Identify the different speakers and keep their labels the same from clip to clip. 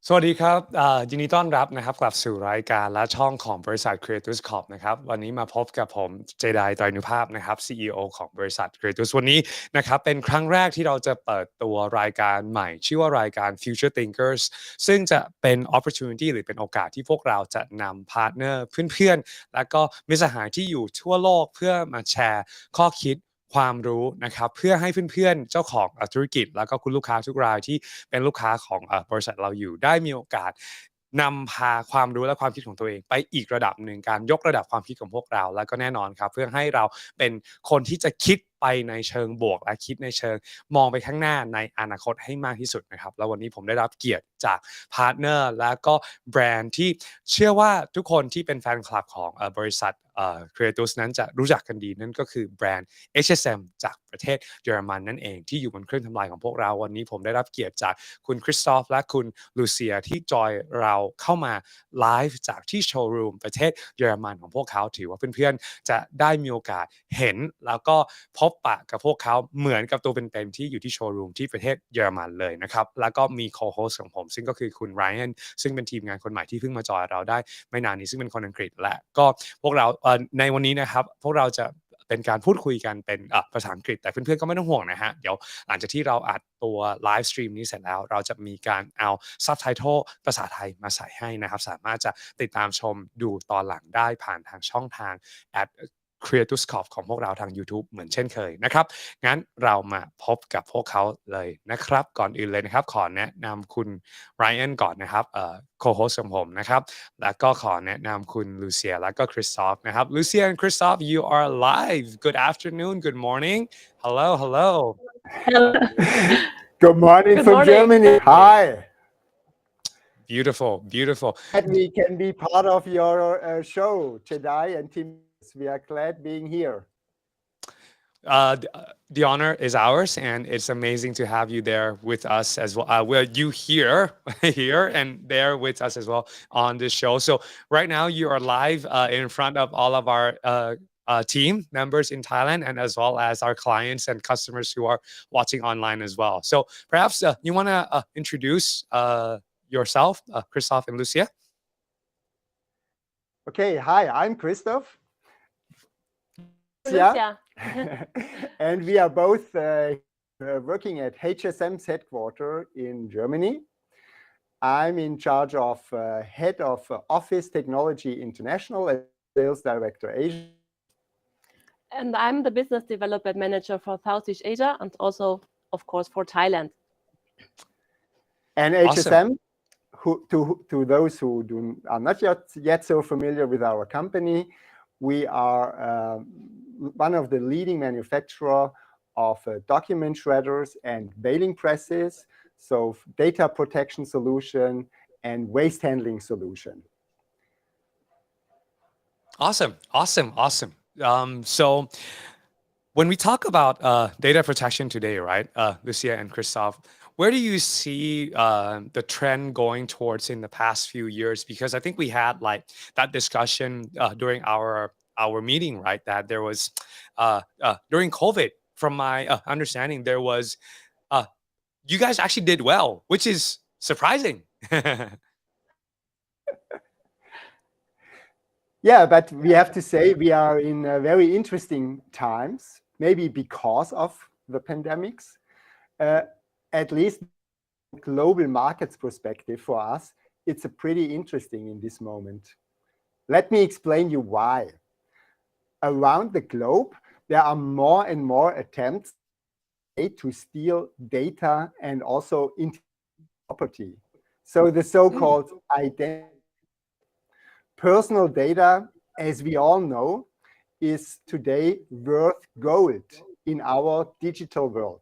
Speaker 1: สวัสดีครับยินดีต้อนรับนะครับกลับสู่รายการและช่องของบริษัท Creatus Corp นะครับวันนี้มาพบกับผมเจไดไตรนุภาพนะครับ CEO ของบริษัท Creatus วันนี้นะครับเป็นครั้งแรกที่เราจะเปิดตัวรายการใหม่ชื่อว่ารายการ Future Thinkers ซึ่งจะเป็น opportunity หรือเป็นโอกาสที่พวกเราจะนำพาร์ทเนอร์เพื่อนๆและก็มิตรสหายที่อยู่ทั่วโลกเพื่อมาแชร์ข้อคิดความรู้นะครับเพื่อให้เพื่อนๆเจ้าของธุรกิจแล้วก็คุณลูกค้าทุกรายที่เป็นลูกค้าของบริษัทเราอยู่ได้มีโอกาสนำพาความรู้และความคิดของตัวเองไปอีกระดับหนึ่งการยกระดับความคิดของพวกเราแล้วก็แน่นอนครับเพื่อให้เราเป็นคนที่จะคิดไปในเชิงบวกและคิดในเชิงมองไปข้างหน้าในอนาคตให้มากที่สุดนะครับแล้ววันนี้ผมได้รับเกียรติจากพาร์ทเนอร์และก็แบรนด์ที่เชื่อว่าทุกคนที่เป็นแฟนคลับของบริษัทCreatus นั้นจะรู้จักกันดีนั่นก็คือแบรนด์ HSM จากประเทศเยอรมันนั่นเองที่อยู่บนเครื่องทำลายของพวกเราวันนี้ผมได้รับเกียรติจากคุณคริสตอฟและคุณลูเซียที่จอยเราเข้ามาไลฟ์จากที่โชว์รูมประเทศเยอรมันของพวกเขาถือว่าเพื่อนๆจะได้มีโอกาสเห็นแล้วก็พบปะกับพวกเขาเหมือนกับตัวเป็นๆที่อยู่ที่โชว์รูมที่ประเทศเยอรมันเลยนะครับแล้วก็มีโคโฮสของผมซึ่งก็คือคุณไรอันซึ่งเป็นทีมงานคนใหม่ที่เพิ่งมาจอยเราได้ไม่นานนี้ซึ่งเป็นคนอังกฤษและก็พวกเราในวันนี้นะครับพวกเราจะเป็นการพูดคุยกันเป็นภาษาอังกฤษแต่เพื่อนๆก็ไม่ต้องห่วงนะฮะเดี๋ยวหลังจากที่เราอัดตัวไลฟ์สตรีมนี้เสร็จแล้วเราจะมีการเอาซับไตเติลภาษาไทยมาใส่ให้นะครับสามารถจะติดตามชมดูตอนหลังได้ผ่านทางช่องทาง Creatus Corp ของพวกเราทาง YouTube เหมือนเช่นเคยนะครับงั้นเรามาพบกับพวกเขาเลยนะครับก่อนอื่นเลยนะครับขอแนะนำคุณไรอันก่อนนะครับco-host ของผมนะครับแล้วก็ขอแนะนำคุณลูเซียแล้วก็คริสตอฟนะครับ Lucia and Christoph you are live good afternoon good morning hello hello
Speaker 2: Hello.
Speaker 3: Good morning
Speaker 2: Good
Speaker 3: from
Speaker 2: morning.
Speaker 3: Germany. Hi.
Speaker 1: beautiful beautiful
Speaker 3: That we can be part of your show, Jedi and Tim. We are glad being here.
Speaker 1: The honor is ours, and it's amazing to have you there with us as well. Well, you here, here, and there with us as well on this show. So right now, you are live in front of all of our team members in Thailand, and as well as our clients and customers who are watching online as well. So perhaps you want to introduce yourself, Christoph and Lucia.
Speaker 3: Okay. Hi, I'm Christoph.
Speaker 2: Lucia.
Speaker 3: And we are both working at HSM's headquarters in Germany. I'm in charge of head of Office Technology International and Sales Director Asia.
Speaker 2: And I'm the business development manager for Southeast Asia and also, of course, for Thailand.
Speaker 3: And HSM, to those who are not yet so familiar with our company, we are one of the leading manufacturers of document shredders and baling presses, so data protection solution and waste handling solution.
Speaker 1: Awesome. So when we talk about data protection today, right, Lucia and Christoph, where do you see the trend going towards in the past few years? Because I think we had like that discussion during our meeting, right? That there was during COVID, from my understanding, there was you guys actually did well, which is surprising.
Speaker 3: Yeah, but we have to say we are in very interesting times, maybe because of the pandemics. At least global markets perspective for us, it's a pretty interesting in this moment. Let me explain you why. Around the globe, there are more and more attempts to steal data and also property. So the so-called identity. Personal data, as we all know, is today worth gold in our digital world.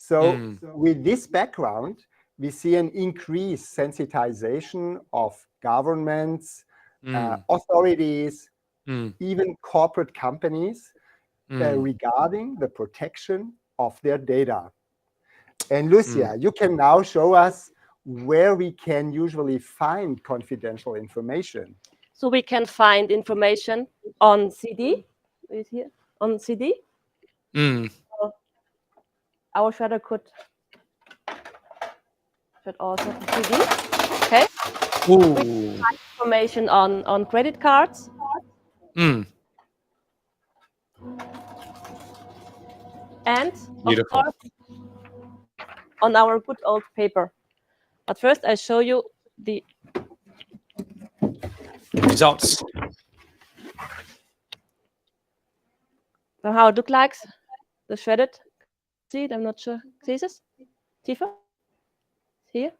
Speaker 3: So with this background, we see an increased sensitization of governments, authorities, even corporate companies regarding the protection of their data. And Lucia, you can now show us where we can usually find confidential information.
Speaker 2: So we can find information on CD, right here, on CD. So our shredder could also CD. Okay. We can find information on credit cards. And of course, on our good old paper. But first, I show you the
Speaker 1: results.
Speaker 2: So how it looks like, the shredded. See it? I'm not sure. See this? Tiefer? Here.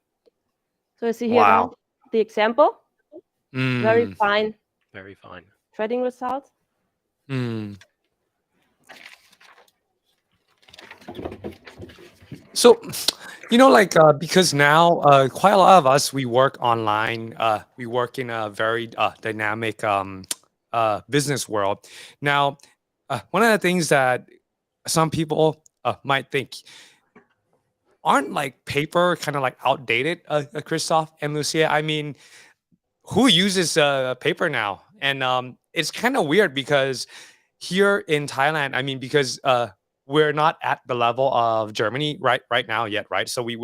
Speaker 2: So you see here now the example. Very fine.
Speaker 4: Very fine.
Speaker 2: Shredding result.
Speaker 1: So, like because now quite a lot of us, we work online. We work in a very dynamic business world. Now, one of the things that some people might think, aren't like paper kind of like outdated, Christoph and Lucia? I mean, who uses paper now? And it's kind of weird because here in Thailand, I mean, because we're not at the level of Germany right now yet, right? So we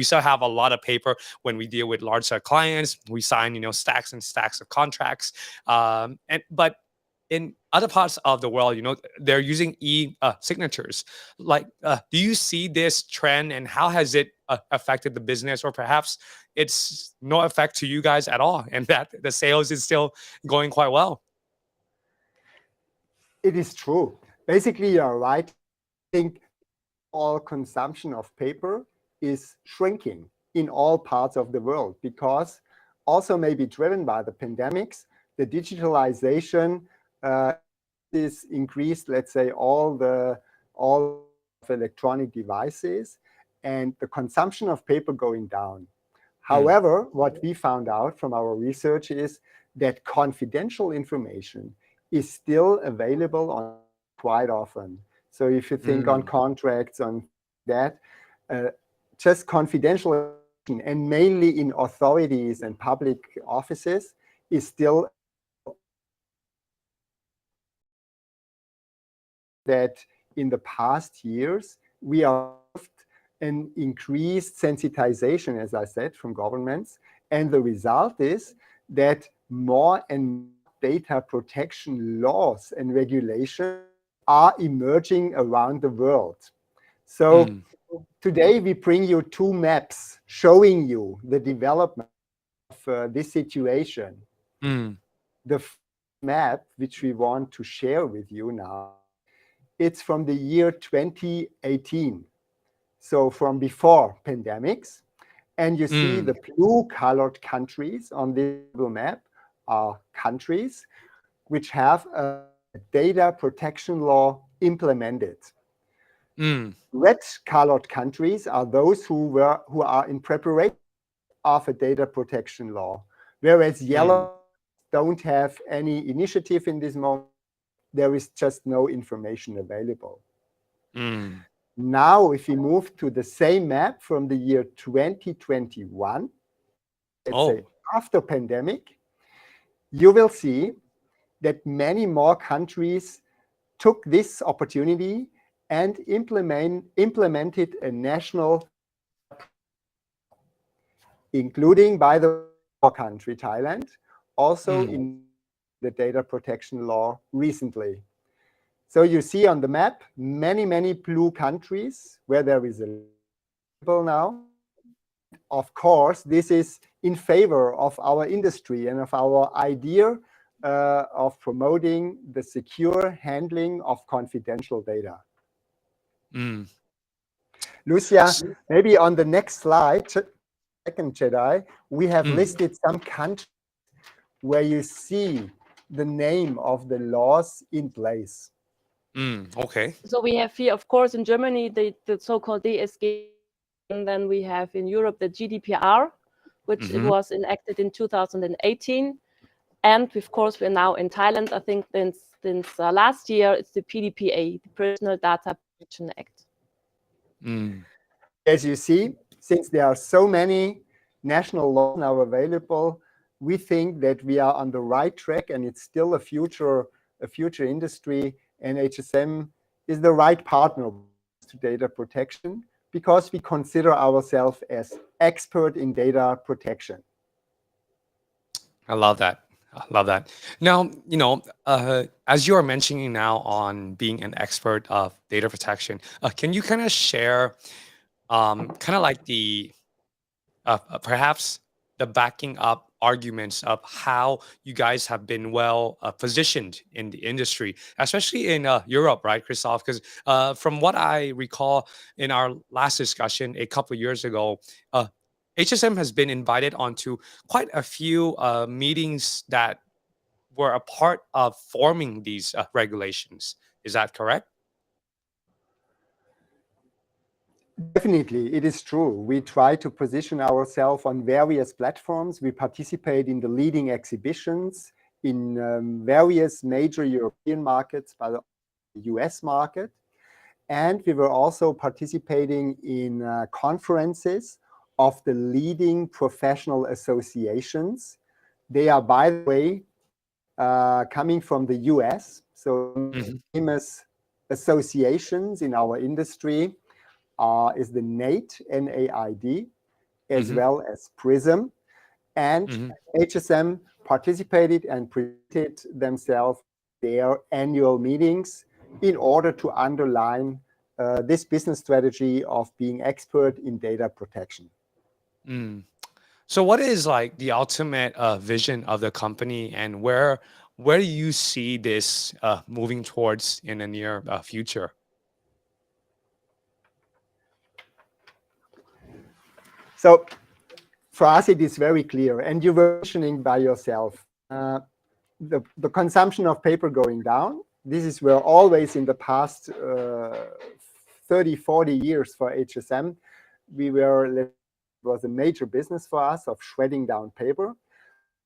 Speaker 1: still have a lot of paper when we deal with large clients. We sign stacks and stacks of contracts, but in other parts of the world, they're using signatures. Like, do you see this trend, and how has it affected the business, or perhaps it's no effect to you guys at all, and that the sales is still going quite well?
Speaker 3: It is true. Basically, you're right. I think all consumption of paper is shrinking in all parts of the world, because also maybe driven by the pandemics, the digitalization is increased, let's say, all of electronic devices, and the consumption of paper going down. However, what we found out from our research is that confidential information is still available on quite often. So if you think on contracts, on that, just confidential information, and mainly in authorities and public offices, is still that in the past years, we are an increased sensitization, as I said, from governments. And the result is that more and more data protection laws and regulations are emerging around the world. So today we bring you two maps showing you the development of this situation. The map which we want to share with you now, it's from the year 2018. So from before pandemics. And you see the blue-colored countries on this map are countries which have a data protection law implemented. Red-colored countries are those who are in preparation of a data protection law, whereas yellow don't have any initiative in this moment. There is just no information available. Now, if we move to the same map from the year 2021, let's say after pandemic, you will see that many more countries took this opportunity and implemented a national, including, by the country, Thailand, also in the data protection law recently. So you see on the map many blue countries where there is a label now. Of course, this is in favor of our industry and of our idea of promoting the secure handling of confidential data. Lucia, maybe on the next slide, second Jedi, we have listed some countries where you see the name of the laws in place.
Speaker 1: Okay.
Speaker 2: So we have here, of course, in Germany, the so-called DSG And then we have in Europe the GDPR, which it was enacted in 2018. And of course, we're now in Thailand. I think since last year, it's the PDPA, the Personal Data Protection Act.
Speaker 3: As you see, since there are so many national laws now available, we think that we are on the right track, and it's still a future industry. And HSM is the right partner to data protection because we consider ourselves as expert in data protection.
Speaker 1: I love that. I love that. Now, as you are mentioning now on being an expert of data protection, can you kind of share kind of like the perhaps the backing up arguments of how you guys have been well positioned in the industry, especially in Europe, right, Christoph? Because from what I recall in our last discussion a couple of years ago, HSM has been invited onto quite a few meetings that were a part of forming these regulations. Is that correct?
Speaker 3: Definitely, it is true. We try to position ourselves on various platforms. We participate in the leading exhibitions in various major European markets, but the US market. And we were also participating in conferences of the leading professional associations. They are, by the way, coming from the US. So famous associations in our industry is the NAID, N-A-I-D, as well as PRISM. And HSM participated and presented themselves their annual meetings in order to underline this business strategy of being expert in data protection.
Speaker 1: So what is like the ultimate vision of the company, and where do you see this moving towards in the near future?
Speaker 3: So for us, it is very clear, and you were mentioning by yourself, the consumption of paper going down. This is where always in the past 30, 40 years for HSM, it was a major business for us of shredding down paper.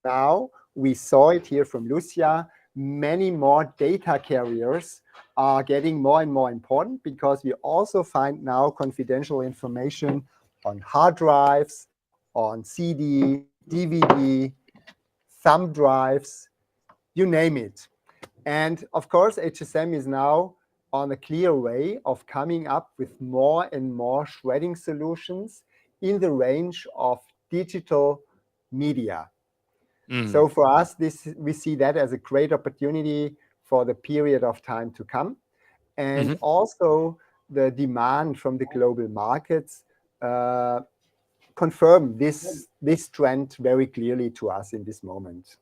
Speaker 3: Now we saw it here from Lucia, many more data carriers are getting more and more important because we also find now confidential information on hard drives, on CD, DVD, thumb drives, you name it. And of course, HSM is now on a clear way of coming up with more and more shredding solutions in the range of digital media. So for us, we see that as a great opportunity for the period of time to come. And also the demand from the global markets confirm this trend very clearly to us in this moment.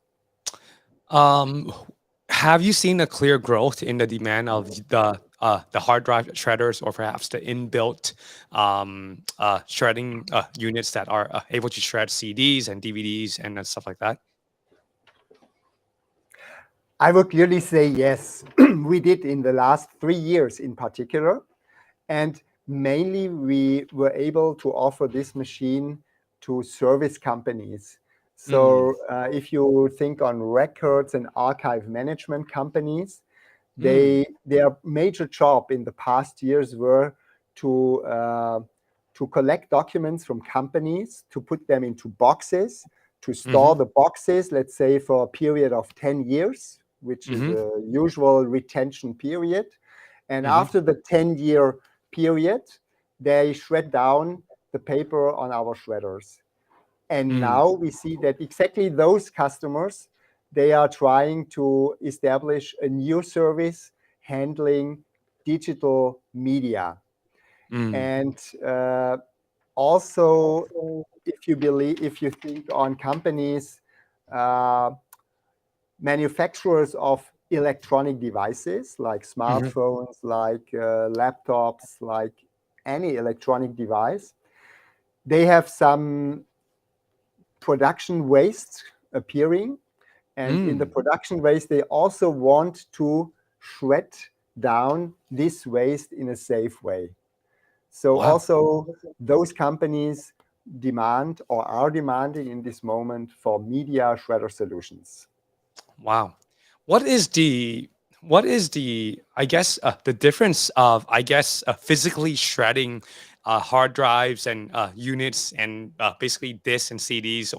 Speaker 1: Have you seen a clear growth in the demand of the hard drive shredders, or perhaps the inbuilt shredding units that are able to shred CDs and DVDs and stuff like that?
Speaker 3: I would clearly say yes. We did in the last 3 years in particular. And mainly we were able to offer this machine to service companies. So if you think on records and archive management companies, their major job in the past years were to collect documents from companies, to put them into boxes, to store the boxes, let's say for a period of 10 years, which is the usual retention period. And after the 10-year period, they shred down the paper on our shredders. And now we see that exactly those customers, they are trying to establish a new service handling digital media. And also, if you think on companies, manufacturers of electronic devices like smartphones, like laptops, like any electronic device, they have some production waste appearing. And in the production waste, they also want to shred down this waste in a safe way. So
Speaker 1: Wow.
Speaker 3: also those companies demand or are demanding in this moment for media shredder solutions.
Speaker 1: Wow. What is the I guess the difference of physically shredding hard drives and units and basically disks and CDs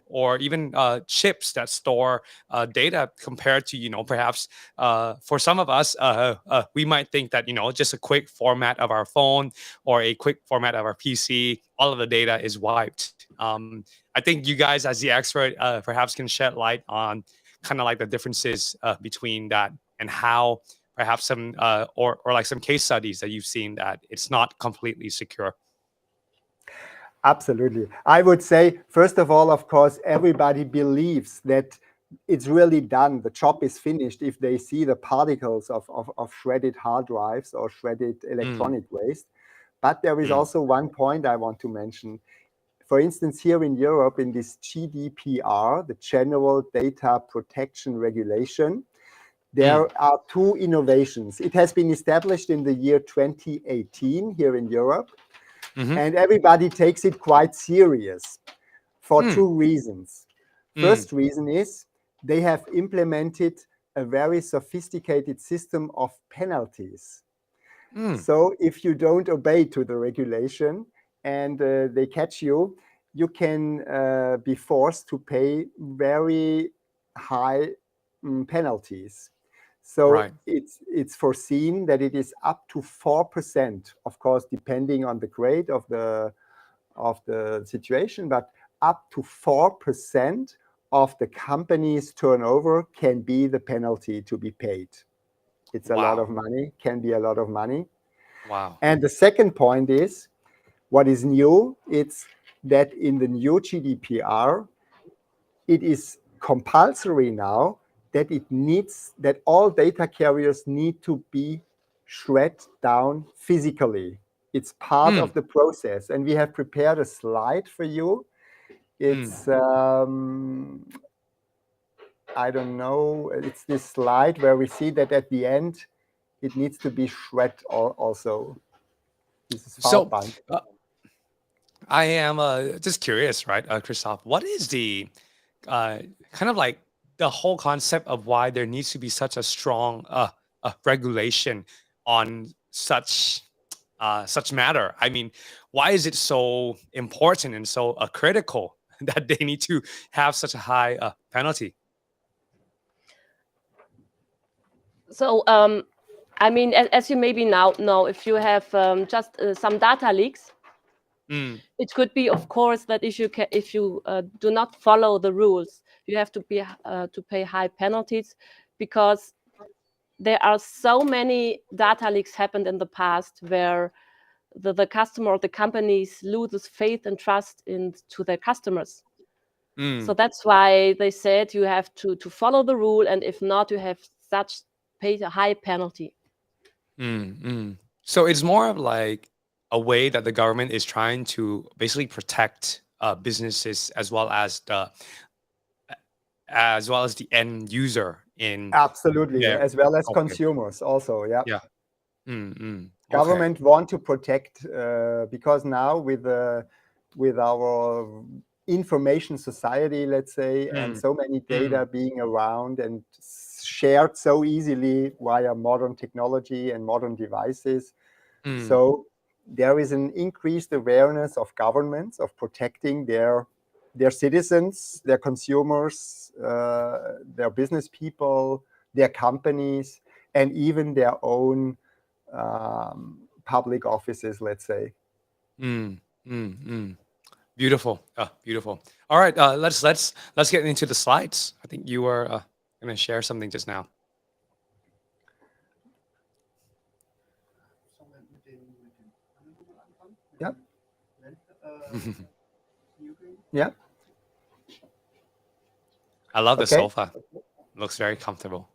Speaker 1: or even chips that store data compared to perhaps for some of us we might think that just a quick format of our phone or a quick format of our PC, all of the data is wiped. I think you guys as the expert perhaps can shed light on kind of like the differences between that and how perhaps some or like some case studies that you've seen that it's not completely secure.
Speaker 3: Absolutely. I would say, first of all, of course, everybody believes that it's really done. The job is finished if they see the particles of shredded hard drives or shredded electronic waste. But there is also one point I want to mention. For instance, here in Europe, in this GDPR, the General Data Protection Regulation, there are two innovations. It has been established in the year 2018 here in Europe, and everybody takes it quite serious for two reasons. First reason is they have implemented a very sophisticated system of penalties. So if you don't obey to the regulation and they catch you, you can be forced to pay very high penalties. So
Speaker 1: Right.
Speaker 3: it's foreseen that it is up to 4%, of course, depending on the grade of the situation, but up to 4% of the company's turnover can be the penalty to be paid. It's a lot
Speaker 1: Wow.
Speaker 3: of money, can be a lot of money.
Speaker 1: Wow.
Speaker 3: And the second point is, what is new? It's that in the new GDPR, it is compulsory now that all data carriers need to be shred down physically. It's part of the process. And we have prepared a slide for you. It's, I don't know, it's this slide where we see that at the end, it needs to be shred also. This is
Speaker 1: So
Speaker 3: Farbband.
Speaker 1: I am just curious, right, Christoph, what is the kind of like the whole concept of why there needs to be such a strong regulation on such matter? I mean, why is it so important and so critical that they need to have such a high penalty?
Speaker 2: So, I mean, as you maybe now know, if you have just some data leaks, it could be, of course, that if you do not follow the rules, you have to pay high penalties, because there are so many data leaks happened in the past where the customer or the companies loses faith and trust into their customers. So that's why they said you have to follow the rule, and if not, you have pay a high penalty.
Speaker 1: So it's more of like a way that the government is trying to basically protect businesses as well as the end user in
Speaker 3: Absolutely,
Speaker 1: their
Speaker 3: as well as
Speaker 1: okay.
Speaker 3: consumers also, yeah.
Speaker 1: Yeah. Okay.
Speaker 3: Government want to protect because now with our information society, let's say, and so many data being around and shared so easily via modern technology and modern devices. So there is an increased awareness of governments of protecting their citizens, their consumers, their business people, their companies, and even their own public offices, let's say.
Speaker 1: Beautiful. Beautiful. All right, let's get into the slides. I think you were going to share something just now.
Speaker 3: Yeah. Yeah.
Speaker 1: I love the
Speaker 3: Okay.
Speaker 1: sofa. Looks very comfortable.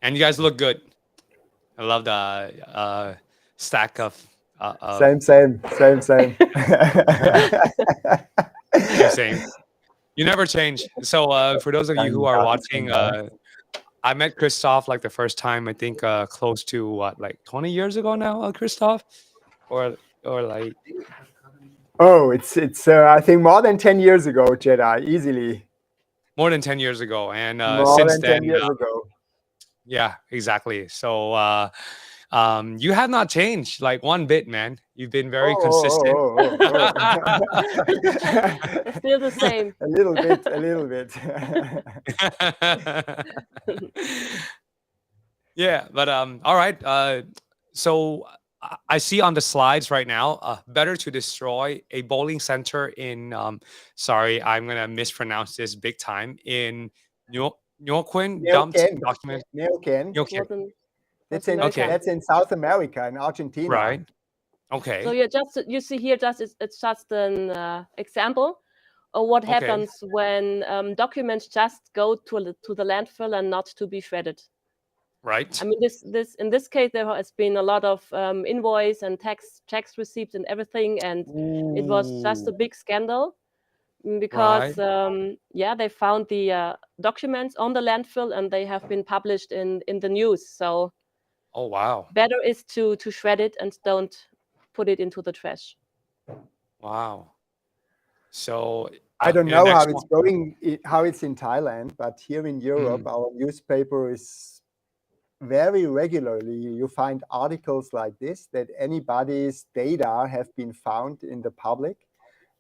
Speaker 1: And you guys look good. I love the stack of
Speaker 3: Same.
Speaker 1: Same. You never change. So for those of you who are watching, I met Christoph like the first time, I think close to what, like 20 years ago now, Christoph? Or like,
Speaker 3: Oh, it's I think more than 10 years ago, Jedi, easily.
Speaker 1: more than 10 years ago. And
Speaker 3: More
Speaker 1: since
Speaker 3: than 10
Speaker 1: then,
Speaker 3: years ago.
Speaker 1: yeah, exactly. So you have not changed like one bit, man. You've been very consistent.
Speaker 2: It's still the same.
Speaker 3: A little bit, a little bit.
Speaker 1: Yeah, but all right. So I see on the slides right now, better to destroy a bowling center in sorry, I'm gonna mispronounce this big time, in Neuquén dumped
Speaker 3: Neuquén.
Speaker 1: document.
Speaker 3: Neuquén.
Speaker 1: Okay,
Speaker 2: Northern
Speaker 3: That's
Speaker 2: South
Speaker 3: in,
Speaker 2: America.
Speaker 1: okay,
Speaker 3: that's in South America, in Argentina.
Speaker 1: right,
Speaker 2: So
Speaker 1: okay,
Speaker 2: you see here it's just an example of what
Speaker 1: okay,
Speaker 2: happens when documents just go to the landfill and not to be shredded.
Speaker 1: right.
Speaker 2: I mean, this in this case there has been a lot of invoice and tax receipts and everything, and it was just a
Speaker 1: Ooh,
Speaker 2: big scandal
Speaker 1: right.
Speaker 2: because yeah, they found the documents on the landfill and they have been published in the news. So
Speaker 1: Oh, wow,
Speaker 2: better is to shred it and don't put it into the trash.
Speaker 1: wow. So
Speaker 3: I don't
Speaker 1: in the
Speaker 3: know how
Speaker 1: next
Speaker 3: it's
Speaker 1: one,
Speaker 3: going, how it's in Thailand, but here in Europe,
Speaker 1: mm,
Speaker 3: our newspaper is very regularly, you find articles like this, that anybody's data have been found in the public.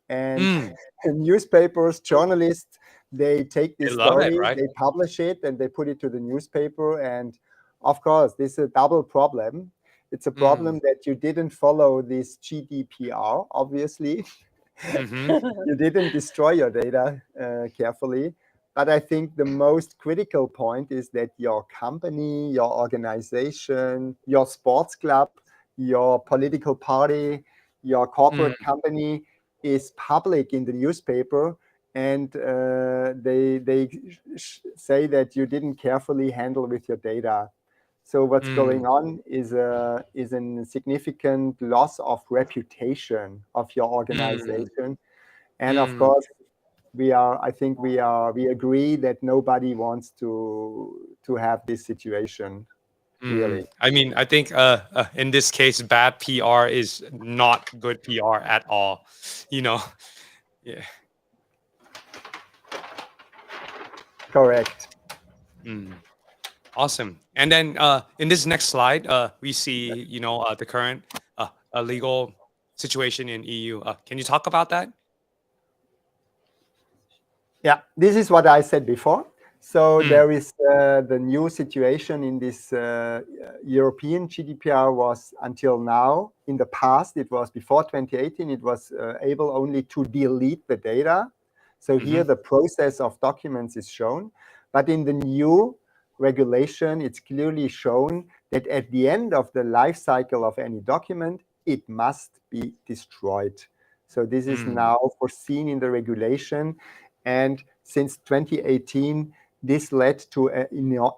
Speaker 3: And
Speaker 1: mm,
Speaker 3: newspapers, journalists, they take
Speaker 1: they
Speaker 3: this
Speaker 1: love it,
Speaker 3: story,
Speaker 1: right?
Speaker 3: they publish it, and they put it to the newspaper. And of course, this is a double problem. It's a
Speaker 1: Mm,
Speaker 3: problem that you didn't follow this GDPR, obviously.
Speaker 1: mm-hmm,
Speaker 3: You didn't destroy your data carefully. But I think the most critical point is that your company, your organization, your sports club, your political party, your
Speaker 1: mm,
Speaker 3: corporate company is public in the newspaper, and they say that you didn't carefully handle with your data. So what's going
Speaker 1: mm,
Speaker 3: on is a significant loss of reputation of your
Speaker 1: mm,
Speaker 3: organization. And of
Speaker 1: mm,
Speaker 3: course, we agree that nobody wants to have this situation,
Speaker 1: mm.
Speaker 3: really.
Speaker 1: I mean, I think in this case, bad PR is not good PR at all. You know, yeah.
Speaker 3: Correct.
Speaker 1: Mm. Awesome. And then in this next slide, we see, the current legal situation in EU. Can you talk about that?
Speaker 3: Yeah, this is what I said before. So
Speaker 1: Mm,
Speaker 3: there is the new situation in this European GDPR was until now. In the past, it was before 2018, it was able only to delete the data. So here
Speaker 1: mm-hmm,
Speaker 3: the process of documents is shown. But in the new regulation, it's clearly shown that at the end of the life cycle of any document, it must be destroyed. So this is
Speaker 1: mm,
Speaker 3: now foreseen in the regulation. And since 2018, this led to an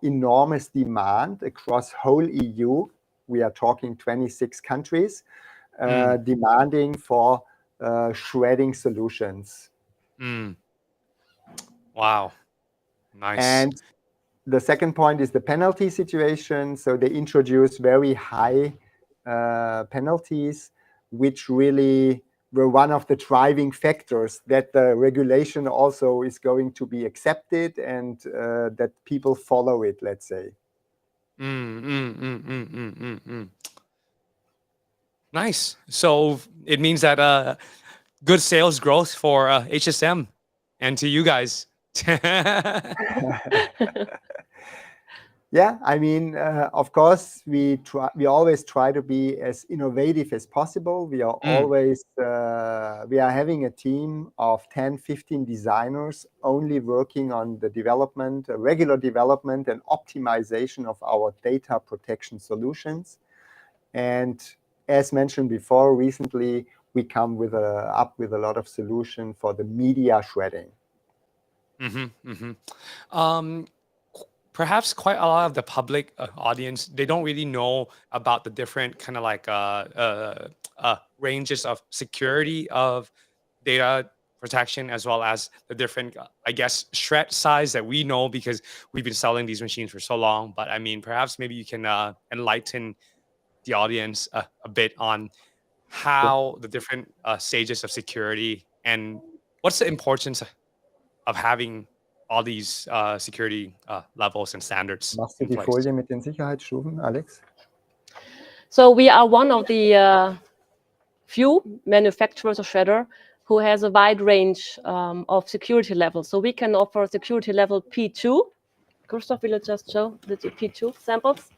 Speaker 3: enormous demand across whole EU. We are talking 26 countries,
Speaker 1: mm,
Speaker 3: demanding for shredding solutions.
Speaker 1: mm. Wow. Nice.
Speaker 3: And the second point is the penalty situation. So they introduce very high penalties, which really were one of the driving factors that the regulation also is going to be accepted and that people follow it, let's say.
Speaker 1: Mm, mm, mm, mm, mm, mm, mm. Nice. So it means that good sales growth for HSM and to you guys.
Speaker 3: Yeah, I mean, of course, we always try to be as innovative as possible. We are
Speaker 1: Mm,
Speaker 3: always we are having a team of 10, 15 designers only working on the development, regular development and optimization of our data protection solutions. And as mentioned before, recently we come with up with a lot of solution for the media shredding.
Speaker 1: mm-hmm, mm-hmm. Perhaps quite a lot of the public audience, they don't really know about the different kind of like ranges of security of data protection as well as the different, I guess, shred size that we know because we've been selling these machines for so long. But I mean, perhaps maybe you can enlighten the audience a bit on how the different stages of security and what's the importance of having all these security levels and standards
Speaker 3: Machst du
Speaker 1: in
Speaker 3: die
Speaker 1: place.
Speaker 3: Folie mit den Sicherheitsstufen, Alex?
Speaker 2: So we are one of the few manufacturers of shredder who has a wide range of security levels. So we can offer security level P2. Christoph, will you just show the P2 samples?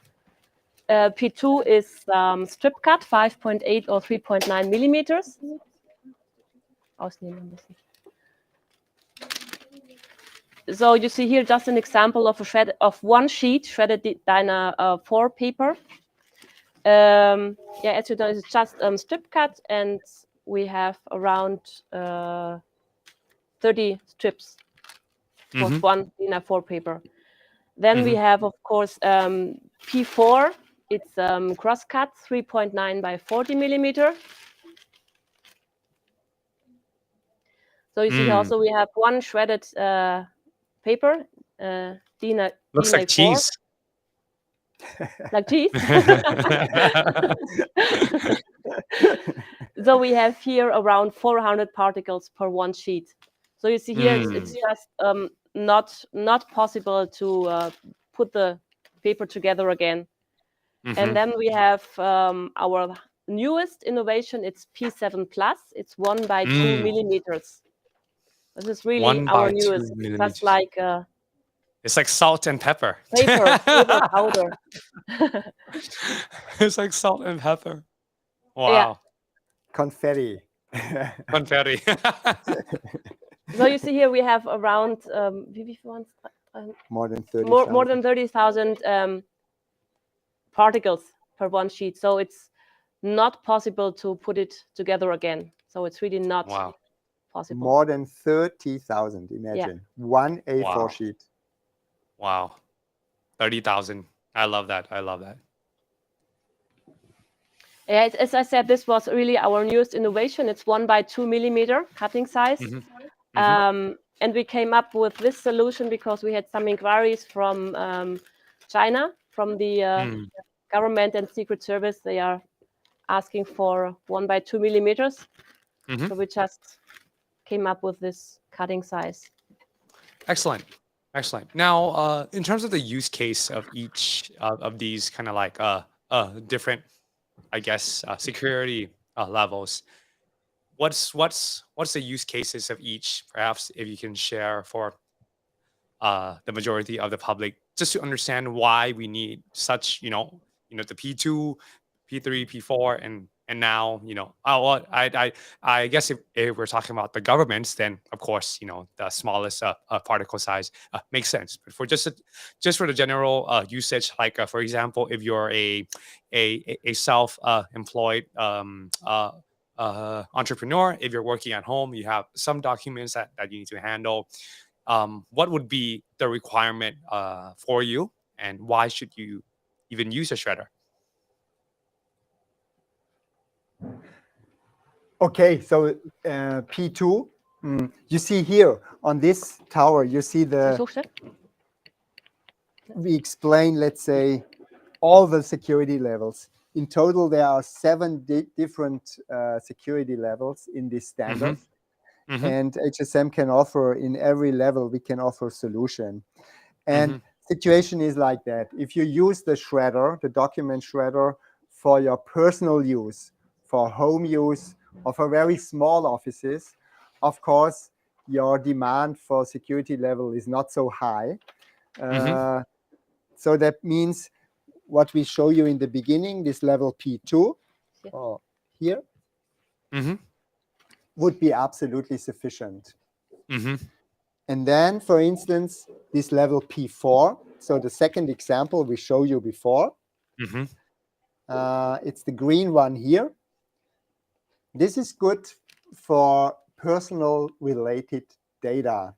Speaker 2: P2 is strip cut, 5.8 or 3.9 millimeters. Ausnehmen ein bisschen. So you see here just an example of a shred of one sheet shredded Dyna 4 paper. Yeah, as you know, it's just strip cut, and we have around 30 strips for one Dyna 4 paper. Then we have, of course, P4. It's cross cut, 3.9 by 40 millimeter. So you see also we have one shredded paper, Dyna.
Speaker 1: Looks like cheese.
Speaker 2: Like cheese. So we have here around 400 particles per one sheet. So you see here it's just not possible to put the paper together again. And then we have our newest innovation. It's P7 Plus. It's 1 by 2 millimeters. This is really our newest. It's just like
Speaker 1: it's like salt and pepper.
Speaker 2: Paper powder.
Speaker 1: It's like salt and pepper. Wow.
Speaker 2: Yeah.
Speaker 3: Confetti.
Speaker 1: Confetti.
Speaker 2: So you see here we have around
Speaker 3: more than 30,000.
Speaker 2: more than 30,000 particles per one sheet. So it's not possible to put it together again. So it's really not possible.
Speaker 3: More than 30,000. Imagine one A4 sheet.
Speaker 1: Wow, 30,000. I love that. I love that.
Speaker 2: Yeah, as I said, this was really our newest innovation. It's 1 by 2 millimeter cutting size. And we came up with this solution because we had some inquiries from China, from the government and Secret Service. They are asking for 1 by 2 millimeters. So we just came up with this cutting size.
Speaker 1: Excellent. Excellent. Now, in terms of the use case of each of these kind of like different, I guess, security levels, what's the use cases of each? Perhaps if you can share for the majority of the public, just to understand why we need such, the P2, P3, P4, and now, I guess if we're talking about the governments, then of course, the smallest particle size makes sense. But for just for the general usage, like for example, if you're a self-employed entrepreneur, if you're working at home, you have some documents that you need to handle. What would be the requirement for you, and why should you even use a shredder?
Speaker 3: Okay, so P2, you see here on this tower, you see we explain, let's say, all the security levels. In total, there are 7 different security levels in this standard. And HSM can offer in every level, we can offer solution. And situation is like that. If you use the shredder, the document shredder, for your personal use, for home use, or for very small offices, of course, your demand for security level is not so high. So that means what we show you in the beginning, this level P2, here, would be absolutely sufficient. And then, for instance, this level P4, so the second example we show you before, it's the green one here. This is good for personal related data.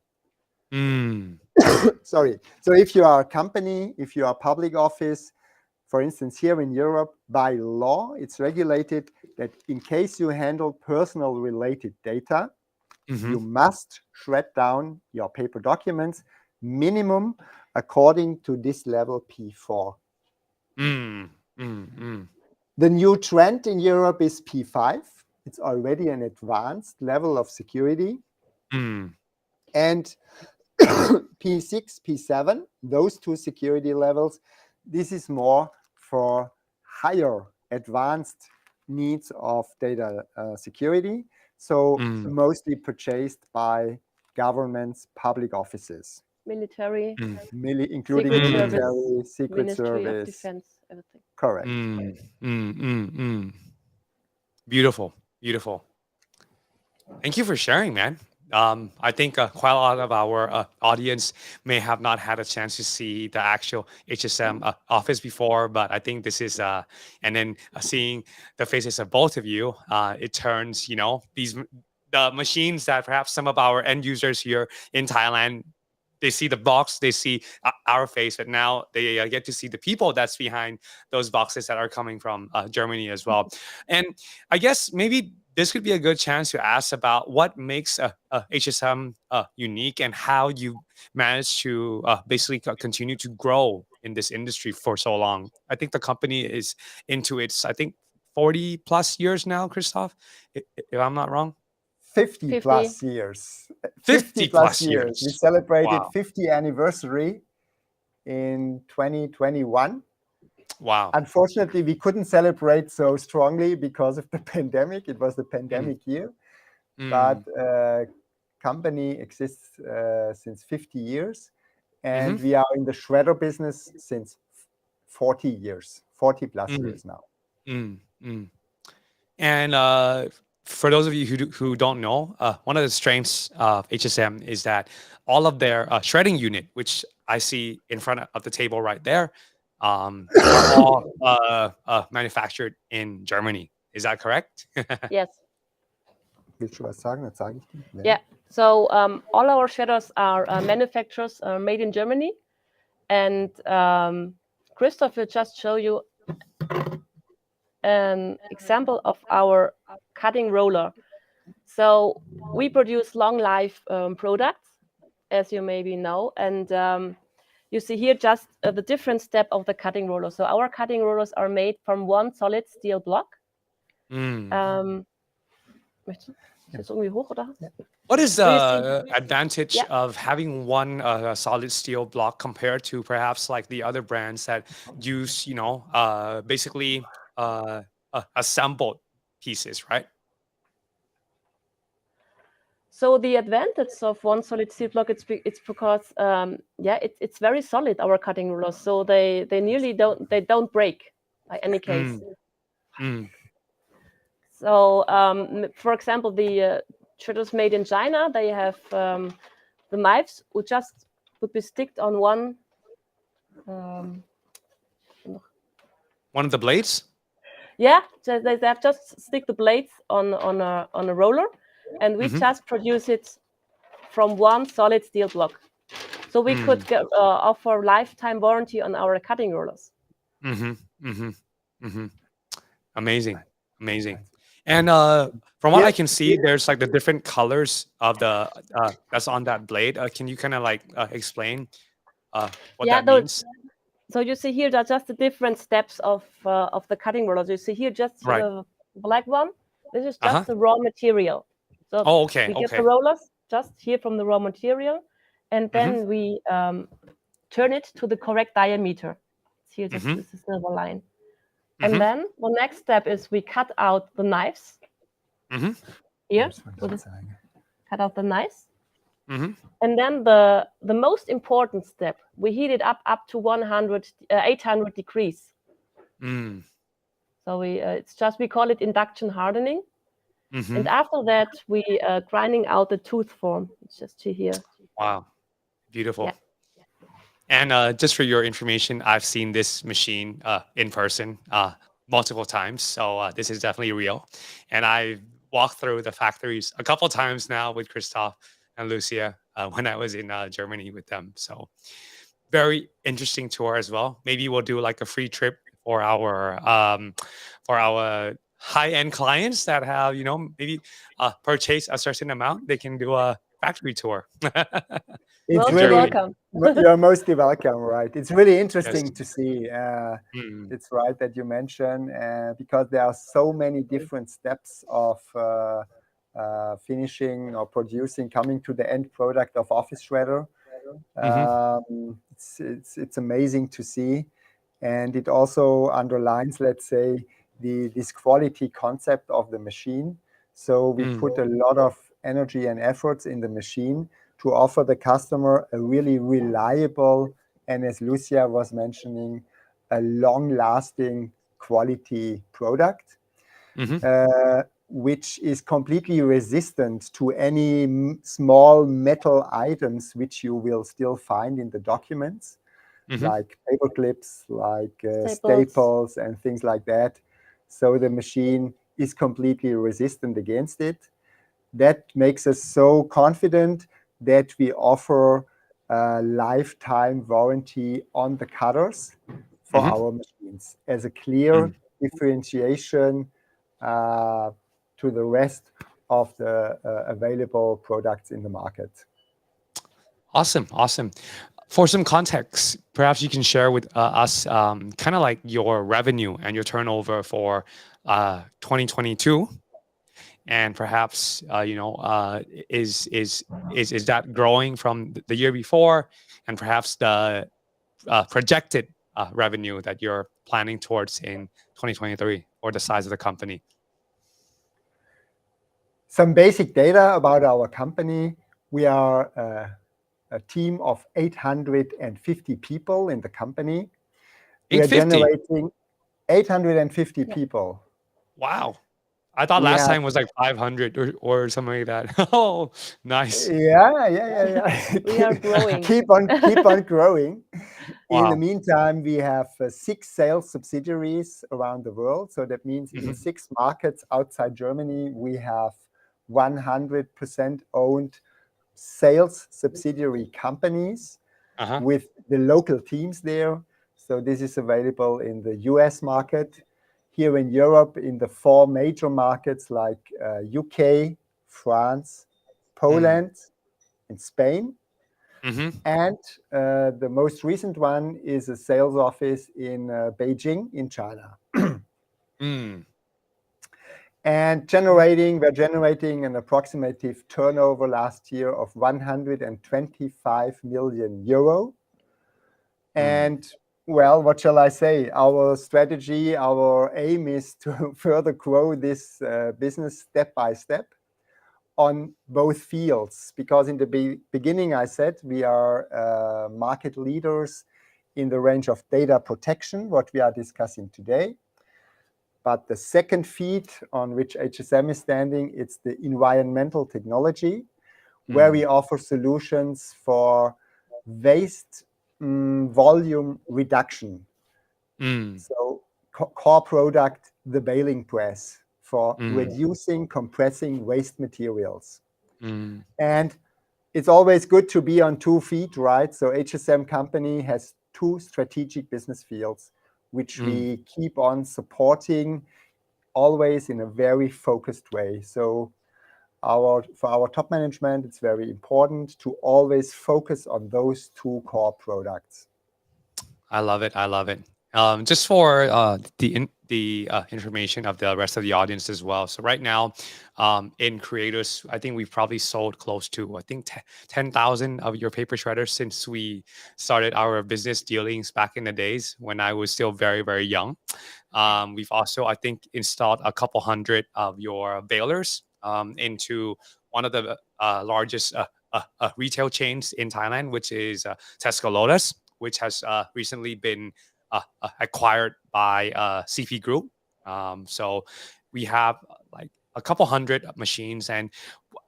Speaker 3: Sorry. So if you are a company, if you are a public office, for instance, here in Europe, by law, it's regulated that in case you handle personal related data, You must shred down your paper documents minimum according to this level P4. The new trend in Europe is P5. It's already an advanced level of security. And P6, P7, those two security levels, this is more for higher advanced needs of data security. So mostly purchased by governments, public offices.
Speaker 2: Military,
Speaker 3: including
Speaker 2: Secret
Speaker 3: military,
Speaker 2: Service,
Speaker 3: Secret
Speaker 2: Ministry of
Speaker 3: Service.
Speaker 2: Defense, everything.
Speaker 3: Correct.
Speaker 1: Beautiful, beautiful. Thank you for sharing, man. I think quite a lot of our audience may have not had a chance to see the actual HSM office before, but I think this is, and then seeing the faces of both of you, it turns, the machines that perhaps some of our end users here in Thailand, they see the box, they see our face, but now they get to see the people that's behind those boxes that are coming from Germany as well. And I guess maybe this could be a good chance to ask about what makes HSM unique and how you managed to basically continue to grow in this industry for so long. I think the company is into its, 40 plus years now, Christoph, if I'm not wrong.
Speaker 3: 50 plus years.
Speaker 1: 50 plus years.
Speaker 3: We celebrated
Speaker 1: Wow.
Speaker 3: 50th anniversary in 2021.
Speaker 1: Wow.
Speaker 3: Unfortunately, we couldn't celebrate so strongly because of the pandemic. It was the pandemic year. But company exists since 50 years. And we are in the shredder business since 40 years, 40 plus years now.
Speaker 1: And for those of you who don't know, one of the strengths of HSM is that all of their shredding unit, which I see in front of the table right there, are all manufactured in Germany. Is that correct?
Speaker 2: Yes.
Speaker 3: Willst du was sagen? Dann sage ich dir.
Speaker 2: Yeah. So all our shredders are manufacturers made in Germany. And Christoph will just show you an example of our cutting roller. So we produce long life products, as you maybe know. And you see here just the different step of the cutting roller. So our cutting rollers are made from one solid steel block.
Speaker 1: What is the advantage of having one solid steel block compared to perhaps like the other brands that use, basically assembled pieces, right?
Speaker 2: So the advantage of one solid steel block, it's because it's very solid, our cutting rollers. So they nearly don't break by any case. So for example, the shredders made in China, they have the knives would be sticked on one
Speaker 1: of the blades.
Speaker 2: Yeah, so they have just stick the blades on a roller, and we just produce it from one solid steel block. So we could offer lifetime warranty on our cutting rollers.
Speaker 1: Amazing. And from what I can see, there's like the different colors of the that's on that blade. Can you kind of like explain what that means?
Speaker 2: So you see here that just the different steps of the cutting rollers. You see here just the black one. This is just the raw material. So we get the rollers just here from the raw material, and then we turn it to the correct diameter. Here, this is the silver line. And then the next step is we cut out the knives. Here, cut out the knives. And then the most important step, we heat it up to 800 degrees. So we call it induction hardening. And after that, we grinding out the tooth form. It's just here.
Speaker 1: Wow, beautiful. Yeah. And just for your information, I've seen this machine in person multiple times. So this is definitely real. And I've walked through the factories a couple times now with Christoph and Lucia when I was in Germany with them. So very interesting tour as well. Maybe we'll do like a free trip for our high-end clients that have, maybe purchase a certain amount, they can do a factory tour.
Speaker 3: It's
Speaker 2: Most
Speaker 1: Germany.
Speaker 2: welcome.
Speaker 3: you're mostly welcome, right? It's really
Speaker 1: Yes.
Speaker 3: interesting to see.
Speaker 1: Mm,
Speaker 3: It's right that you mention because there are so many different steps of finishing or producing, coming to the end product of Office Shredder. It's amazing to see, and it also underlines, let's say, this quality concept of the machine. So we put a lot of energy and efforts in the machine to offer the customer a really reliable, and as Lucia was mentioning, a long-lasting quality product, which is completely resistant to any small metal items which you will still find in the documents, like paper clips, like staples and things like that. So the machine is completely resistant against it. That makes us so confident that we offer a lifetime warranty on the cutters for our machines as a clear differentiation to the rest of the available products in the market.
Speaker 1: Awesome. For some context, perhaps you can share with us kind of like your revenue and your turnover for 2022, and perhaps is that growing from the year before, and perhaps the projected revenue that you're planning towards in 2023, or the size of the company.
Speaker 3: Some basic data about our company. We are a team of 850 people in the company. We are
Speaker 1: 850?
Speaker 3: generating 850 people.
Speaker 1: Wow. I thought
Speaker 3: We
Speaker 1: last
Speaker 3: have-
Speaker 1: time was like 500 or something like that. Oh, nice.
Speaker 3: Yeah.
Speaker 2: We are growing.
Speaker 3: Keep on growing. In the
Speaker 1: Wow.
Speaker 3: meantime, we have 6 sales subsidiaries around the world. So that means in 6 markets outside Germany, we have 100% owned sales subsidiary companies with the local teams there. So this is available in the US market, here in Europe, in the 4 major markets like UK, France, Poland, and Spain. And the most recent one is a sales office in Beijing in China. And we're generating an approximative turnover last year of 125 million euro. And well, what shall I say? Our strategy, our aim is to further grow this business step by step on both fields, because in the beginning I said we are market leaders in the range of data protection, what we are discussing today. But the second feet on which HSM is standing, it's the environmental technology, where we offer solutions for waste volume reduction. So core product, the baling press, for reducing, compressing waste materials. And it's always good to be on 2 feet, right? So HSM company has 2 strategic business fields, which we keep on supporting always in a very focused way. So for our top management, it's very important to always focus on those 2 core products.
Speaker 1: I love it. Just for the information of the rest of the audience as well. So right now, in Creatus, I think we've probably sold close to 10,000 of your paper shredders since we started our business dealings back in the days when I was still very, very young. We've also, I think, installed a couple hundred of your balers into one of the largest retail chains in Thailand, which is Tesco Lotus, which has recently been acquired by CP Group. So we have like a couple hundred machines, and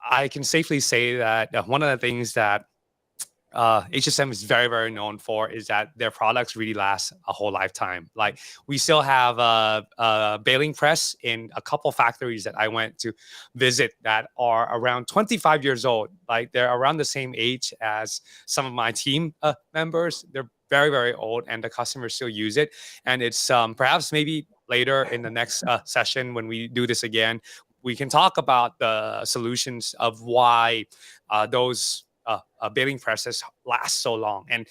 Speaker 1: I can safely say that one of the things that HSM is very, very known for is that their products really last a whole lifetime. Like, we still have a baling press in a couple factories that I went to visit that are around 25 years old. Like, they're around the same age as some of my team members. They're very, very old, and the customers still use it. And it's perhaps maybe later in the next session when we do this again, we can talk about the solutions of why those baling presses last so long. And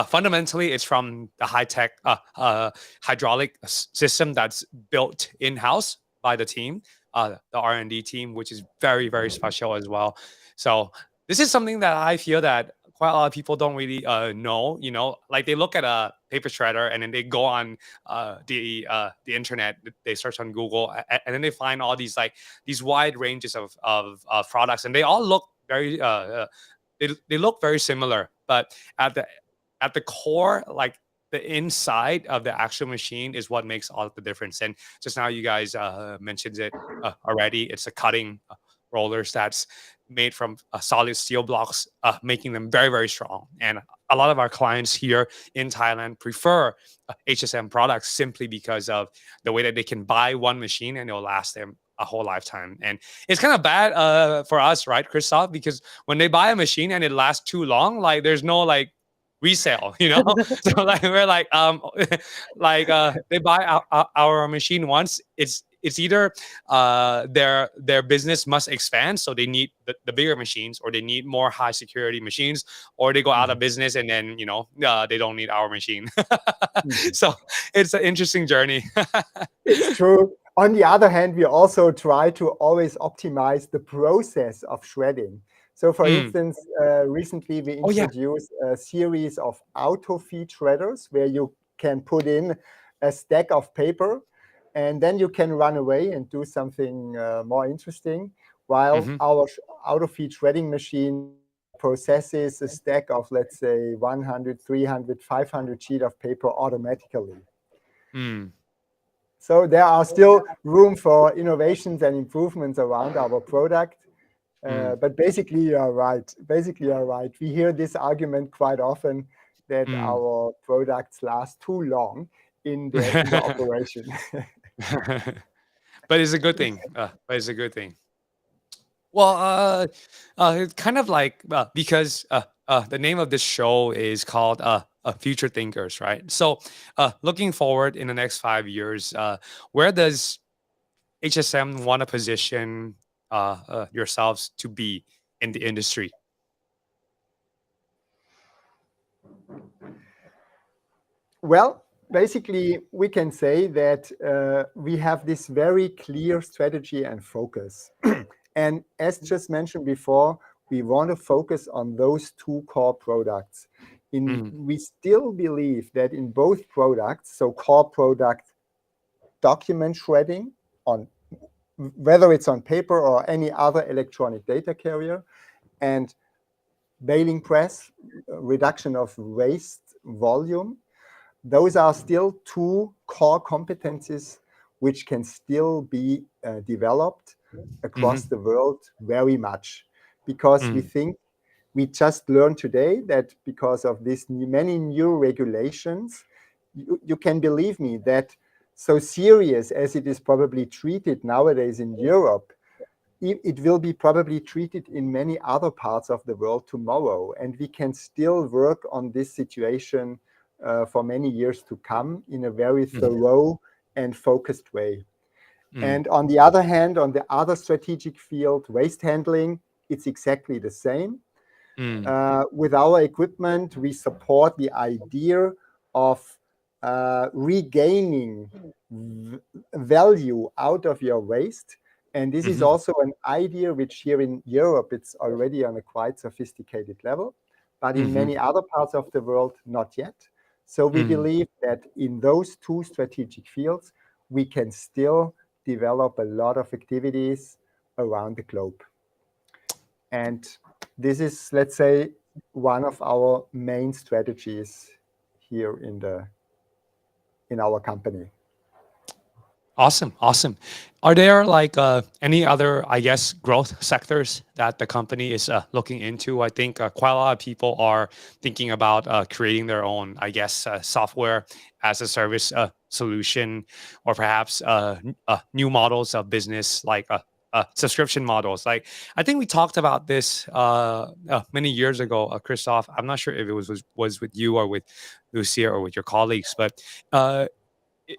Speaker 1: fundamentally, it's from the high-tech hydraulic system that's built in-house by the team, the R&D team, which is very, very special as well. So this is something that I feel that quite a lot of people don't really know. Like they look at a paper shredder and then they go on the internet, they search on Google, and then they find all these these wide ranges of products, and they all look very they look very similar, but at the core, like the inside of the actual machine is what makes all the difference. And just now you guys mentioned it already. It's a cutting rollers that's made from solid steel blocks, making them very, very strong. And a lot of our clients here in Thailand prefer HSM products simply because of the way that they can buy one machine and it'll last them a whole lifetime. And it's kind of bad for us, right, Christoph? Because when they buy a machine and it lasts too long, like there's no resale, so we're they buy our machine once. It's either their business must expand, so they need the bigger machines, or they need more high security machines, or they go out of business and then they don't need our machine. So it's an interesting journey.
Speaker 3: It's true. On the other hand, we also try to always optimize the process of shredding. So, for instance, recently we introduced a series of auto feed shredders where you can put in a stack of paper, and then you can run away and do something more interesting, while our auto feed shredding machine processes a stack of, let's say, 100, 300, 500 sheet of paper automatically. So there are still room for innovations and improvements around our product. But basically, you're right. We hear this argument quite often that our products last too long in the operation.
Speaker 1: But it's a good thing. Well, it's kind of like because the name of this show is called Future Thinkers, right? So looking forward in the next 5 years, where does HSM want to position yourselves to be in the industry?
Speaker 3: Well, basically, we can say that we have this very clear strategy and focus. And as just mentioned before, we want to focus on those two core products. We still believe that in both products, so core product document shredding, on whether it's on paper or any other electronic data carrier, and baling press, reduction of waste volume, those are still two core competencies which can still be developed across the world very much. Because we think, we just learned today that because of these many new regulations, you can believe me that so serious as it is probably treated nowadays in Europe, it will be probably treated in many other parts of the world tomorrow. And we can still work on this situation for many years to come in a very thorough and focused way. And on the other hand, on the other strategic field, waste handling, it's exactly the same. With our equipment, we support the idea of regaining value out of your waste. And this is also an idea which here in Europe, it's already on a quite sophisticated level, but in many other parts of the world, not yet. So we believe that in those two strategic fields, we can still develop a lot of activities around the globe. And this is, let's say, one of our main strategies here in our company.
Speaker 1: Awesome. Are there any other, I guess, growth sectors that the company is looking into? I think quite a lot of people are thinking about creating their own, I guess, software as a service solution, or perhaps new models of business like subscription models. Like, I think we talked about this many years ago, Christoph. I'm not sure if it was with you or with Lucia or with your colleagues, but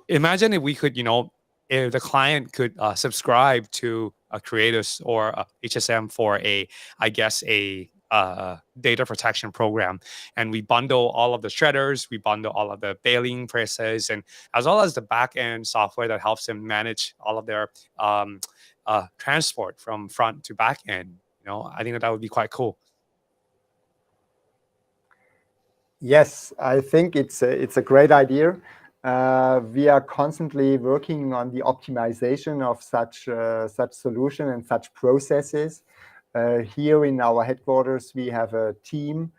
Speaker 1: imagine if we could, if the client could subscribe to a Creatus or a HSM for a data protection program, and we bundle all of the shredders, we bundle all of the baling presses, and as well as the back end software that helps them manage all of their transport from front to back end. I think that would be quite cool.
Speaker 3: Yes, I think it's a great idea. We are constantly working on the optimization of such solution and such processes. Here in our headquarters, we have a team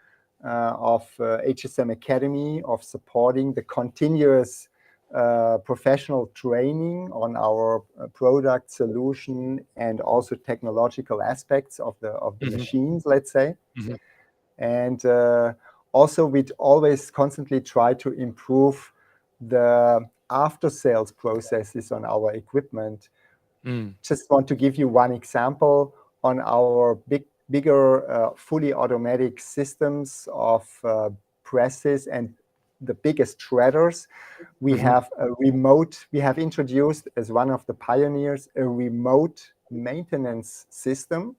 Speaker 3: of HSM Academy of supporting the continuous professional training on our product solution and also technological aspects of the machines, let's say. And also, we'd always constantly try to improve the after-sales processes on our equipment. Just want to give you one example on our bigger fully automatic systems of presses and the biggest shredders. We have introduced, as one of the pioneers, a remote maintenance system,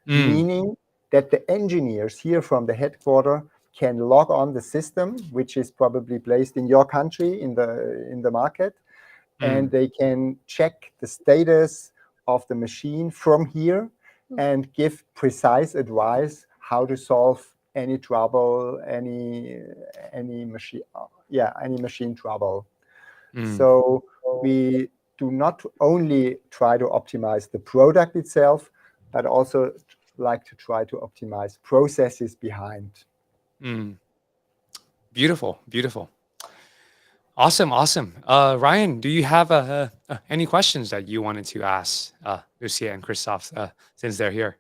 Speaker 3: meaning that the engineers here from the headquarters can log on the system, which is probably placed in your country in the market, and they can check the status of the machine from here and give precise advice how to solve any trouble, any machine trouble. So we do not only try to optimize the product itself, but also like to try to optimize processes behind.
Speaker 1: Beautiful. Awesome. Ryan, do you have any questions that you wanted to ask Lucia and Christoph since they're here?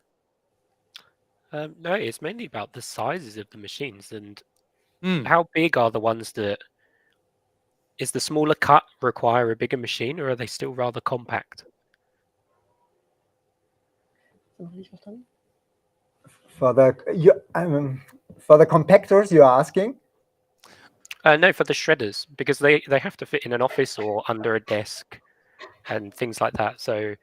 Speaker 4: No, it's mainly about the sizes of the machines and how big are the ones that... Is the smaller cut require a bigger machine, or are they still rather compact?
Speaker 3: For the compactors, you're asking?
Speaker 4: No, for the shredders, because they have to fit in an office or under a desk and things like that. So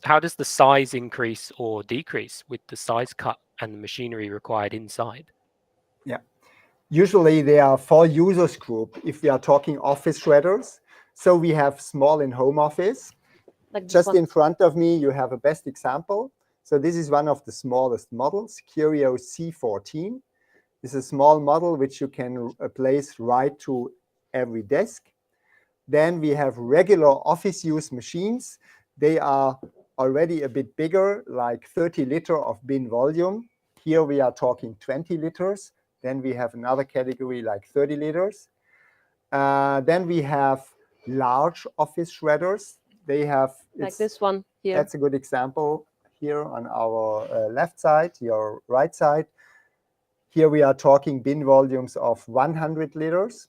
Speaker 4: how does the size increase or decrease with the size cut and the machinery required inside?
Speaker 3: Yeah. Usually they are for users group if we are talking office shredders. So we have small in home office.
Speaker 2: Like
Speaker 3: just in front of me, you have a best example. So this is one of the smallest models, Curio C14. It's a small model which you can place right to every desk. Then we have regular office use machines. They are already a bit bigger, like 30 liter of bin volume. Here we are talking 20 liters. Then we have another category like 30 liters. Then we have large office shredders. They have...
Speaker 2: Like this one here.
Speaker 3: That's a good example here on our left side, your right side. Here we are talking bin volumes of 100 liters.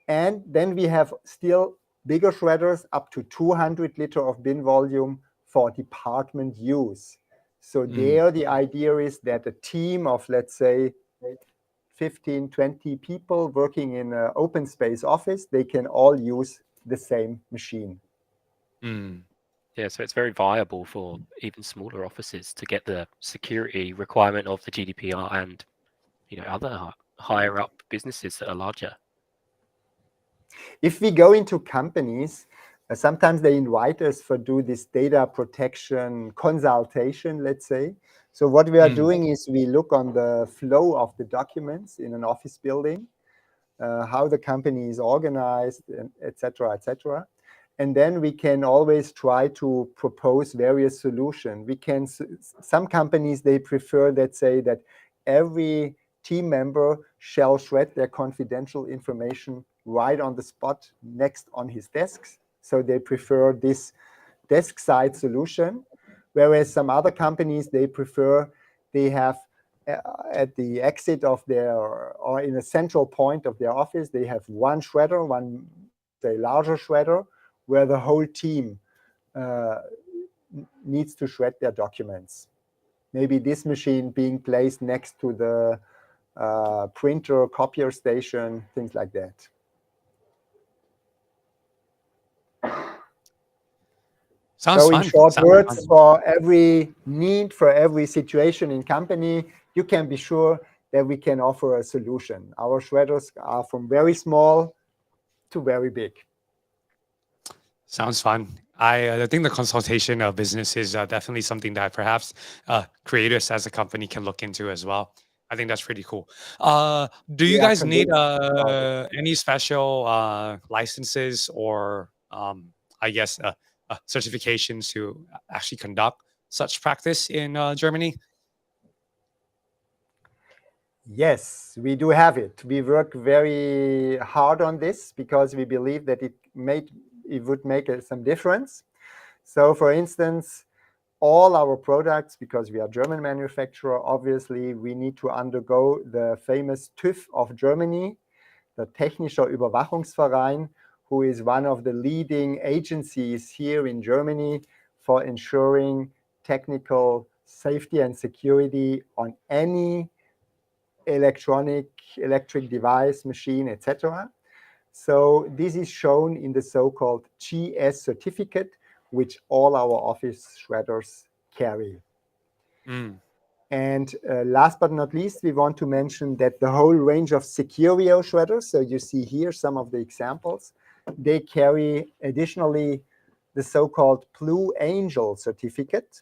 Speaker 3: And then we have still bigger shredders up to 200 liter of bin volume for department use. So there the idea is that a team of, let's say, 15, 20 people working in an open space office, they can all use the same machine.
Speaker 4: Yeah, so it's very viable for even smaller offices to get the security requirement of the GDPR and other higher up businesses that are larger.
Speaker 3: If we go into companies, sometimes they invite us for do this data protection consultation, let's say. So what we are doing is we look on the flow of the documents in an office building, how the company is organized, etc., etc. And then we can always try to propose various solutions. Some companies, they prefer, let's say, that every team member shall shred their confidential information right on the spot next on his desks. So they prefer this desk side solution. Whereas some other companies, they have at the exit of or in a central point of their office, they have one shredder, one larger shredder, where the whole team needs to shred their documents. Maybe this machine being placed next to the printer, copier station, things like that.
Speaker 1: Sounds
Speaker 3: So in
Speaker 1: fun.
Speaker 3: short
Speaker 1: Sounds
Speaker 3: words,
Speaker 1: fun.
Speaker 3: for every need, for every situation in company, you can be sure that we can offer a solution. Our shredders are from very small to very big.
Speaker 1: Sounds fun. I think the consultation of business is definitely something that perhaps creators as a company can look into as well. I think that's pretty cool. Do you
Speaker 3: We are
Speaker 1: guys need
Speaker 3: convinced about it.
Speaker 1: any special licenses or I guess certifications to actually conduct such practice in Germany?
Speaker 3: Yes, we do have it. We work very hard on this because we believe that it would make some difference. So, for instance, all our products, because we are German manufacturer, obviously we need to undergo the famous TÜV of Germany, the Technischer Überwachungsverein, who is one of the leading agencies here in Germany for ensuring technical safety and security on any electric device, machine, etc. So this is shown in the so-called GS certificate, which all our office shredders carry.
Speaker 1: Mm.
Speaker 3: And last but not least, we want to mention that the whole range of Securio shredders, so you see here some of the examples, they carry additionally the so-called Blue Angel certificate.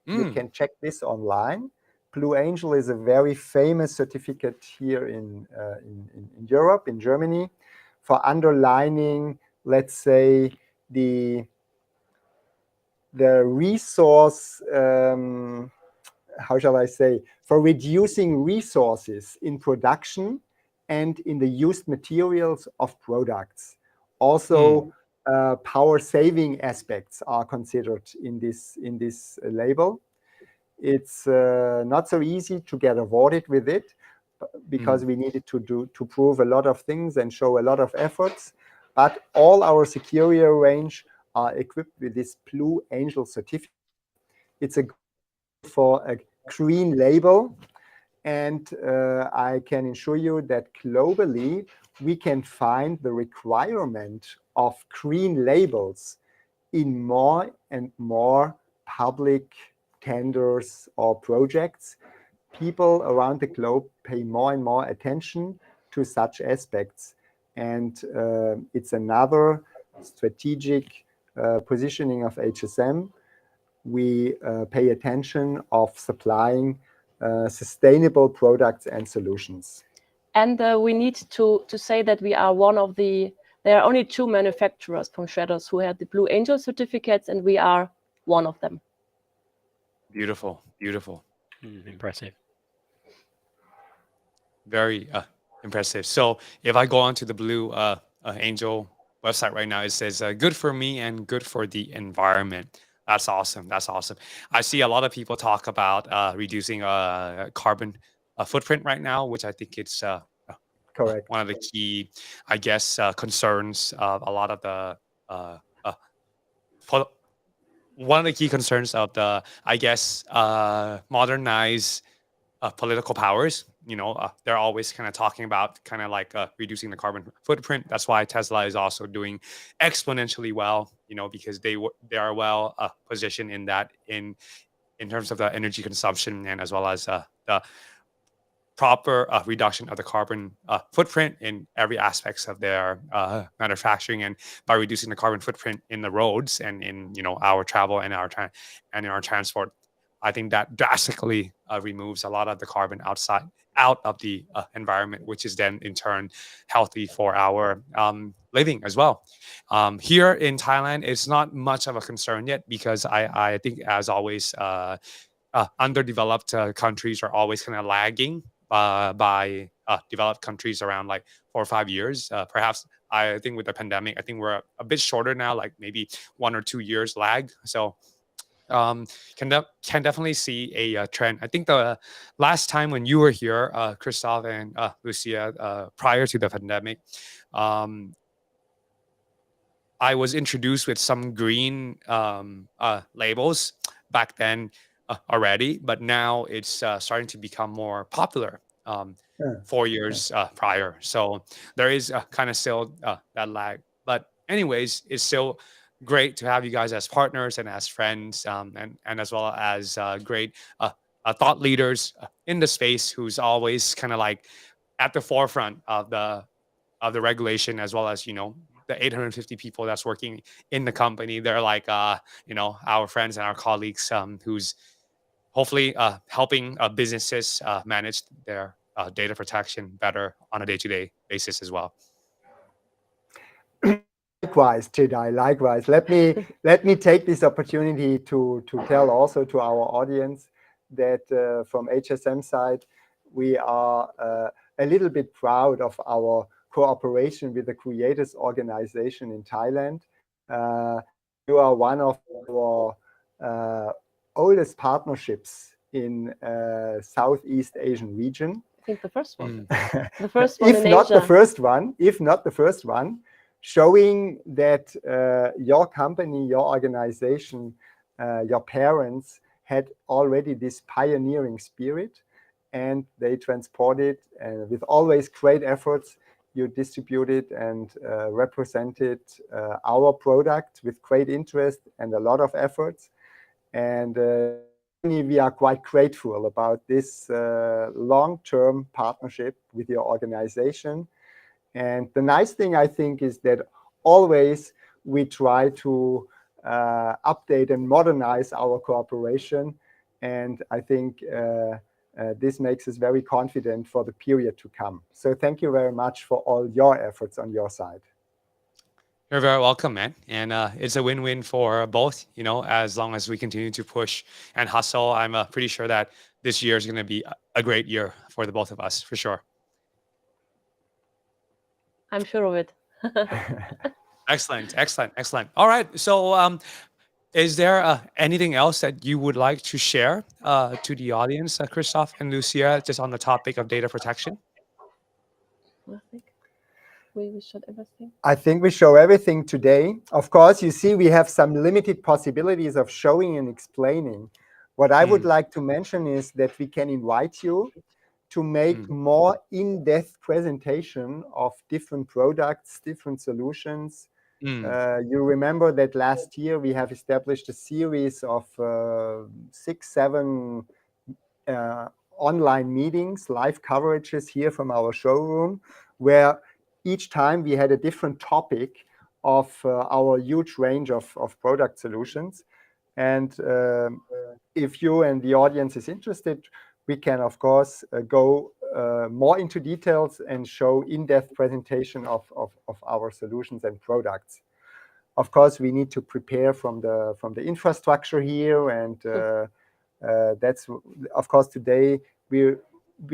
Speaker 3: You can check this online. Blue Angel is a very famous certificate here in Europe, in Germany, for underlining, let's say, the resource, how shall I say, for reducing resources in production and in the used materials of products. Also, power saving aspects are considered in this label. It's not so easy to get awarded with it because we needed to prove a lot of things and show a lot of efforts. But all our Securio range are equipped with this Blue Angel certificate. It's for a green label, and I can assure you that globally we can find the requirement of green labels in more and more public tenders or projects. People around the globe pay more and more attention to such aspects, and it's another strategic positioning of HSM. We pay attention of supplying sustainable products and solutions.
Speaker 2: And we need to say that we are one of the, there are only 2 manufacturers from shredders who have the Blue Angel certificates, and we are one of them.
Speaker 1: Beautiful, beautiful.
Speaker 4: Impressive.
Speaker 1: Very impressive. So if I go onto the Blue Angel website right now, it says good for me and good for the environment. That's awesome. That's awesome. I see a lot of people talk about reducing carbon footprint right now, which I think it's
Speaker 3: Correct.
Speaker 1: one of the key, I guess, concerns of a lot of the one of the key concerns of the, I guess, modernized political powers. You know, they're always kind of talking about kind of like reducing the carbon footprint. That's why Tesla is also doing exponentially well, you know, because they are well positioned in that in terms of the energy consumption and as well as the proper reduction of the carbon footprint in every aspects of their manufacturing, and by reducing the carbon footprint in the roads and in, you know, our travel and in our transport. I think that drastically removes a lot of the carbon out of the environment, which is then in turn healthy for our living as well. Here in Thailand, it's not much of a concern yet because I think, as always, underdeveloped countries are always kind of lagging by developed countries around like 4 or 5 years. Perhaps I think with the pandemic, I think we're a bit shorter now, like maybe 1 or 2 years lag. So can definitely see a trend. I think the last time when you were here, Christoph and Lucia, prior to the pandemic, I was introduced with some green labels back then already, but now it's starting to become more popular 4 years prior. So there is kind of still that lag. But anyways, it's still great to have you guys as partners and as friends, and as well as great thought leaders in the space who's always kind of like at the forefront of the regulation, as well as the 850 people that's working in the company. They're like our friends and our colleagues, who's hopefully helping businesses manage their data protection better on a day-to-day basis as well.
Speaker 3: Likewise, Jedi, likewise. Let me take this opportunity to tell also to our audience that from HSM side, we are a little bit proud of our cooperation with the Creators Organization in Thailand. You are one of our oldest partnerships in Southeast Asian region.
Speaker 2: I think the first one. The first one
Speaker 3: if
Speaker 2: in
Speaker 3: not
Speaker 2: Asia.
Speaker 3: the first one, if not the first one, showing that your company, your organization, your parents had already this pioneering spirit, and they transported with always great efforts. You distributed and represented our product with great interest and a lot of efforts. And we are quite grateful about this long-term partnership with your organization. And the nice thing, I think, is that always we try to update and modernize our cooperation. And I think this makes us very confident for the period to come. So thank you very much for all your efforts on your side.
Speaker 1: You're very welcome, man. And it's a win-win for both, as long as we continue to push and hustle. I'm pretty sure that this year is going to be a great year for the both of us, for sure.
Speaker 2: I'm sure of it.
Speaker 1: Excellent, excellent, excellent. All right. So is there anything else that you would like to share to the audience, Christoph and Lucia, just on the topic of data protection?
Speaker 2: I think we showed everything.
Speaker 3: I think we show everything today. Of course, you see, we have some limited possibilities of showing and explaining. What I would like to mention is that we can invite you to make more in-depth presentation of different products, different solutions. You remember that last year we have established a series of 6-7 online meetings, live coverages here from our showroom, where each time we had a different topic of our huge range of product solutions. And if you and the audience is interested, we can, of course, go more into details and show in-depth presentation of our solutions and products. Of course, we need to prepare from the infrastructure here, and that's, of course, today we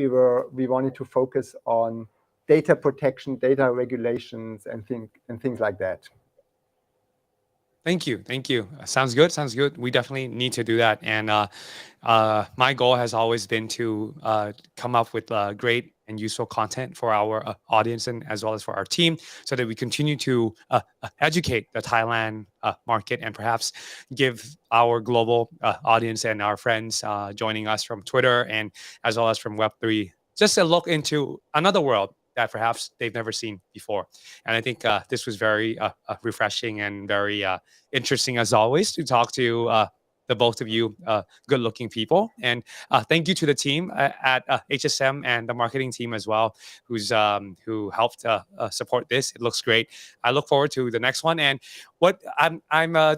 Speaker 3: wanted to focus on data protection, data regulations, and things like that.
Speaker 1: Thank you. Thank you. Sounds good. Sounds good. We definitely need to do that. And my goal has always been to come up with great and useful content for our audience and as well as for our team, so that we continue to educate the Thailand market, and perhaps give our global audience and our friends joining us from Twitter and as well as from Web3 just a look into another world that perhaps they've never seen before. And I think this was very refreshing and very interesting, as always, to talk to the both of you good-looking people. And thank you to the team at HSM and the marketing team as well, who helped support this. It looks great. I look forward to the next one. And what I'm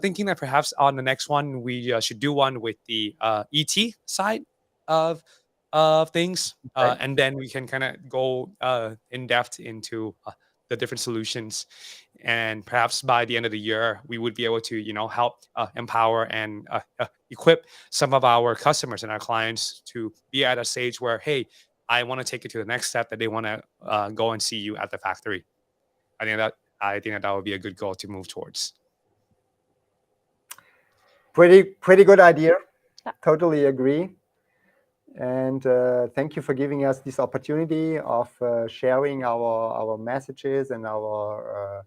Speaker 1: thinking that perhaps on the next one, we should do one with the ET side of things, and then we can kind of go in depth into the different solutions, and perhaps by the end of the year we would be able to help empower and equip some of our customers and our clients to be at a stage where, hey, I want to take it to the next step, that they want to go and see you at the factory. I think that would be a good goal to move towards.
Speaker 3: Pretty good idea. Totally agree. And thank you for giving us this opportunity of sharing our messages and our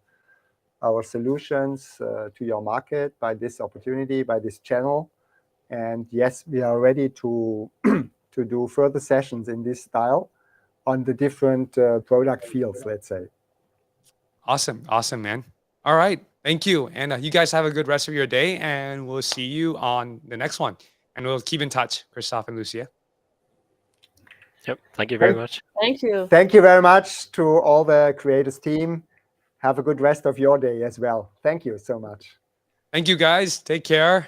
Speaker 3: solutions to your market by this opportunity, by this channel. And yes, we are ready to to do further sessions in this style on the different product fields, let's say.
Speaker 1: Awesome, man. All right. Thank you. And you guys have a good rest of your day, and we'll see you on the next one. And we'll keep in touch, Christoph and Lucia.
Speaker 4: Yep. Thank you very
Speaker 3: Thank-
Speaker 4: much.
Speaker 2: Thank you.
Speaker 3: Thank you very much to all the creators team. Have a good rest of your day as well. Thank you so much.
Speaker 1: Thank you, guys. Take care.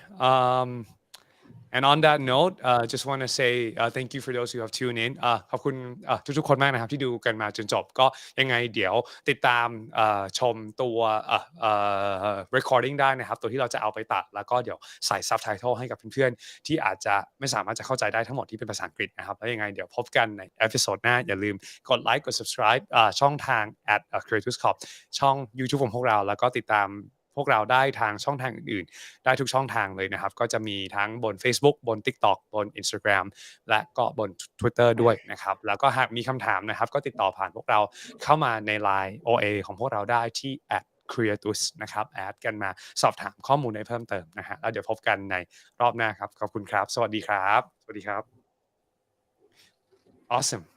Speaker 1: And on that note, just want to say thank you for those who have tuned in. ขอบคุณทุกๆคนมากนะครับที่ดูกันมาจนจบก็ยังไงเดี๋ยวติดตามชมตัวrecording ได้นะครับตัวที่เราจะเอาไปตัดแล้วก็เดี๋ยวใส่ subtitle ให้กับเพื่อนๆที่อาจจะไม่สามารถจะเข้าใจได้ทั้งหมดที่เป็นภาษาอังกฤษนะครับแล้วยังไงเดี๋ยวพบกันในเอพิโซดหน้าอย่าลืมกดไลค์กด subscribe ช่องทาง @creatuscorp ช่อง YouTube ของพวกเราแล้วก็ติดตามพวกเราได้ทางช่องทางอื่นๆได้ทุกช่องทางเลยนะครับก็จะมีทั้งบน Facebook บน TikTok บน Instagram และก็บน Twitter ด้วยนะครับแล้วก็หากมีคำถามนะครับก็ติดต่อผ่านพวกเราเข้ามาใน Line OA ของพวกเราได้ที่ @creatus นะครับแอดกันมาสอบถามข้อมูลได้เพิ่มเติมนะฮะแล้วเดี๋ยวพบกันในรอบหน้าครับขอบคุณครับสวัสดีครับสวัสดีครับ Awesome